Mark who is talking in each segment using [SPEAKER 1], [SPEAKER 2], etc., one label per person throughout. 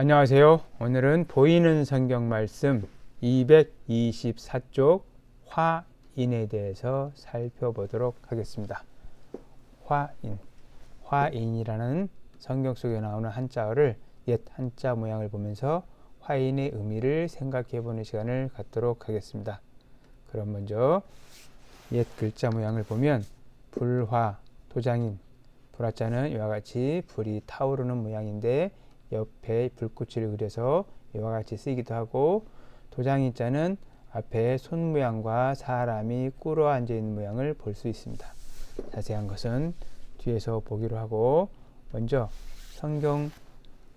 [SPEAKER 1] 안녕하세요. 오늘은 보이는 성경 말씀 224쪽 화인에 대해서 살펴보도록 하겠습니다. 화인이라는 성경 속에 나오는 한자어를 옛 한자 모양을 보면서 화인의 의미를 생각해 보는 시간을 갖도록 하겠습니다. 그럼 먼저 옛 글자 모양을 보면 불화, 도장인, 불화자는 이와 같이 불이 타오르는 모양인데 옆에 불꽃을 그려서 이와 같이 쓰이기도 하고, 도장인자는 앞에 손 모양과 사람이 꿇어 앉아 있는 모양을 볼 수 있습니다. 자세한 것은 뒤에서 보기로 하고, 먼저 성경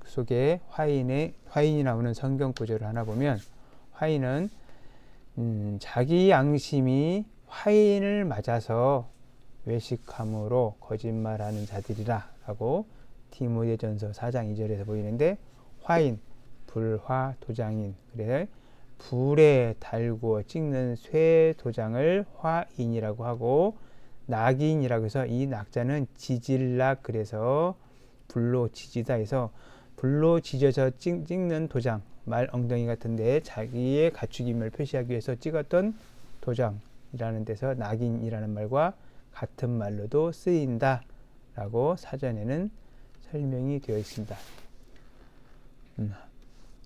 [SPEAKER 1] 속에 화인이 나오는 성경 구절을 하나 보면, 화인은 자기 양심이 화인을 맞아서 외식함으로 거짓말하는 자들이라 라고 디모데전서 4장 2절에서 보이는데, 화인, 불화, 도장인, 그래 불에 달구어 찍는 쇠 도장을 화인이라고 하고, 낙인이라고 해서 이 낙자는 지질낙, 그래서 불로 지지다 해서 불로 지져서 찍는 도장, 말 엉덩이 같은데 자기의 갖추김을 표시하기 위해서 찍었던 도장이라는 데서 낙인이라는 말과 같은 말로도 쓰인다 라고 사전에는 설명이 되어 있습니다.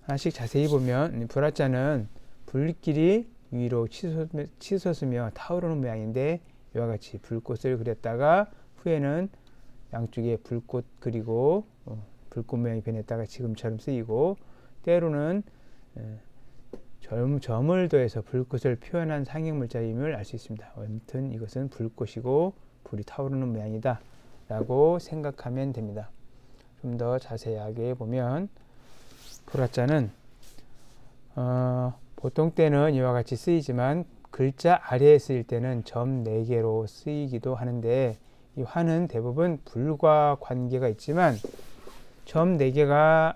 [SPEAKER 1] 하나씩 자세히 보면, 불화자는 불길이 위로 치솟으며 타오르는 모양인데 이와 같이 불꽃을 그렸다가 후에는 양쪽에 불꽃 그리고 불꽃 모양이 변했다가 지금처럼 쓰이고, 때로는 점을 더해서 불꽃을 표현한 상형물자임을 알 수 있습니다. 아무튼 이것은 불꽃이고 불이 타오르는 모양이다 라고 생각하면 됩니다. 좀 더 자세하게 보면, 불화자는 보통 때는 이와 같이 쓰이지만 글자 아래에 쓰일 때는 점 4개로 쓰이기도 하는데, 이 화는 대부분 불과 관계가 있지만 점 4개로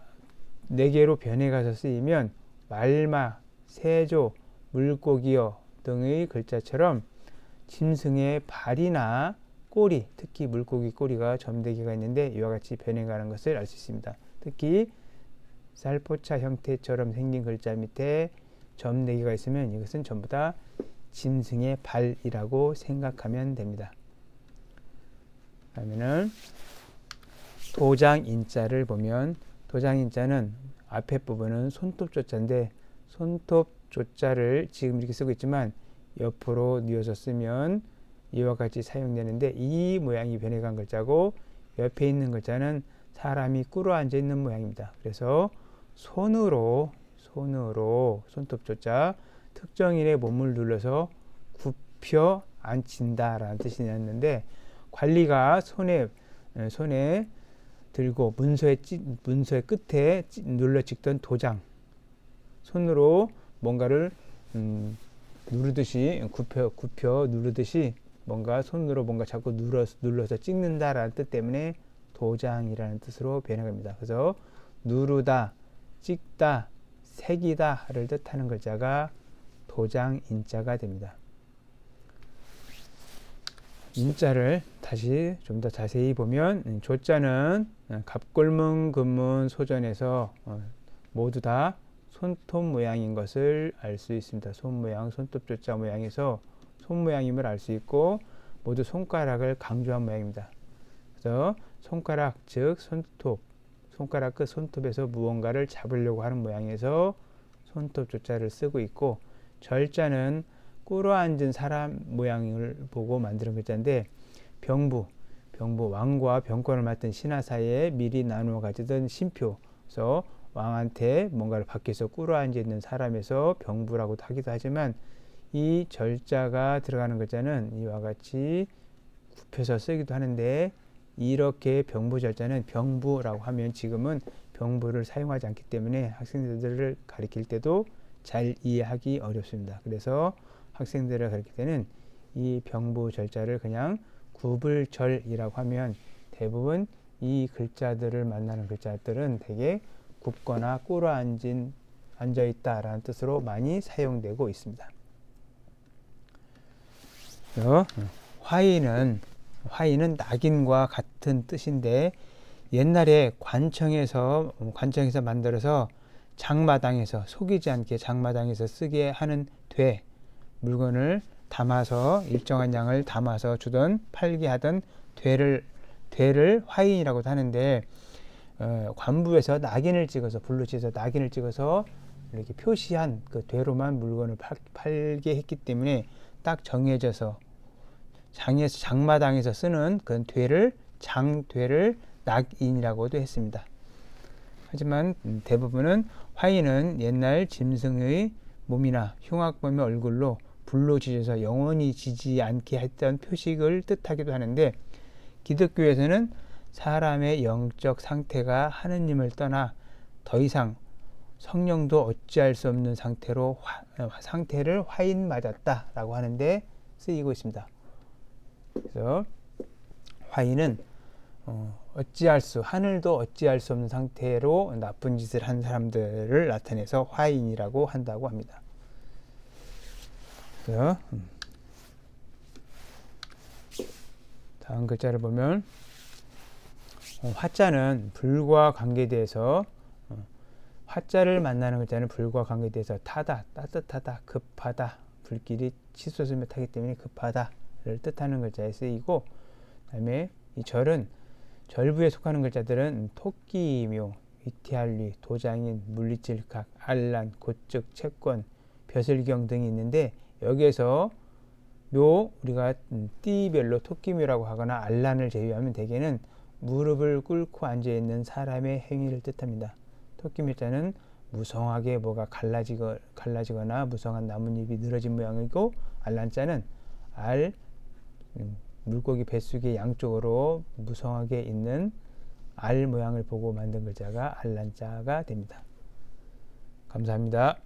[SPEAKER 1] 변해가서 쓰이면 말마, 세조, 물고기어 등의 글자처럼 짐승의 발이나 꼬리, 특히 물고기 꼬리가 점 4개가 있는데 이와 같이 변해가는 것을 알 수 있습니다. 특히 쌀포차 형태처럼 생긴 글자 밑에 점 4개가 있으면 이것은 전부 다 짐승의 발이라고 생각하면 됩니다. 그러면은 도장인자를 보면, 도장인자는 앞에 부분은 손톱 조자인데 손톱 조자를 지금 이렇게 쓰고 있지만 옆으로 뉘어서 쓰면 이와 같이 사용되는데, 이 모양이 변해간 글자고 옆에 있는 글자는 사람이 꿇어 앉아 있는 모양입니다. 그래서 손으로 손톱 조자 특정인의 몸을 눌러서 굽혀 앉힌다라는 뜻이 났는데, 관리가 손에 들고 문서의 끝에 눌러 찍던 도장, 손으로 뭔가를 누르듯이 굽혀 누르듯이 뭔가 손으로 뭔가 자꾸 눌러서 찍는다라는 뜻 때문에 도장이라는 뜻으로 변해갑니다. 그래서 누르다, 찍다, 새기다를 뜻하는 글자가 도장인자가 됩니다. 인자를 다시 좀 더 자세히 보면, 조자는 갑골문, 금문, 소전에서 모두 다 손톱 모양인 것을 알 수 있습니다. 손 모양, 손톱 조자 모양에서 손 모양임을 알 수 있고, 모두 손가락을 강조한 모양입니다. 그래서 손가락, 즉 손가락 끝 손톱에서 무언가를 잡으려고 하는 모양에서 손톱 조자를 쓰고 있고, 절자는 꿇어 앉은 사람 모양을 보고 만드는 글자인데, 병부, 왕과 병권을 맡은 신하 사이에 미리 나누어 가지던 신표, 그래서 왕한테 뭔가를 받기 위해서 꿇어 앉아 있는 사람에서 병부라고도 하기도 하지만, 이 절자가 들어가는 글자는 이와 같이 굽혀서 쓰기도 하는데, 이렇게 병부 절자는 병부라고 하면 지금은 병부를 사용하지 않기 때문에 학생들을 가르칠 때도 잘 이해하기 어렵습니다. 그래서 학생들을 가르칠 때는 이 병부 절자를 그냥 구불절이라고 하면, 대부분 이 글자들을 만나는 글자들은 되게 굽거나 꿇어 앉아 있다라는 뜻으로 많이 사용되고 있습니다. 화인은 낙인과 같은 뜻인데, 옛날에 관청에서 만들어서 장마당에서 속이지 않게 장마당에서 쓰게 하는 돼, 물건을 담아서 일정한 양을 담아서 주던 팔게 하던 되를 화인이라고도 하는데, 관부에서 낙인을 찍어서 불로치에서 낙인을 찍어서 이렇게 표시한 그 되로만 물건을 팔게 했기 때문에 딱 정해져서 장마당에서 쓰는 그 장되를 낙인이라고도 했습니다. 하지만 대부분은 화인은 옛날 짐승의 몸이나 흉악범의 얼굴로 불로 지져서 영원히 지지 않게 했던 표식을 뜻하기도 하는데, 기독교에서는 사람의 영적 상태가 하느님을 떠나 더 이상 성령도 어찌할 수 없는 상태를 화인 맞았다라고 하는데 쓰이고 있습니다. 그래서 화인은 하늘도 어찌할 수 없는 상태로 나쁜 짓을 한 사람들을 나타내서 화인이라고 한다고 합니다. 그래서 다음 글자를 보면, 화자는 불과 관계돼서 화자를 만나는 글자는 불과 관계돼서 타다, 따뜻하다, 급하다, 불길이 치솟으며 타기 때문에 급하다를 뜻하는 글자에 쓰이고, 그다음에 이 절은 절부에 속하는 글자들은 토끼묘, 이티할리, 도장인, 물리칠각, 알란, 고즉, 채권, 벼슬경 등이 있는데, 여기에서 우리가 띠별로 토끼묘라고 하거나 알란을 제외하면 대개는 무릎을 꿇고 앉아있는 사람의 행위를 뜻합니다. 토끼묘자는 무성하게 뭐가 갈라지거나 무성한 나뭇잎이 늘어진 모양이고, 알란자는 물고기 뱃속에 양쪽으로 무성하게 있는 알 모양을 보고 만든 글자가 알란자가 됩니다. 감사합니다.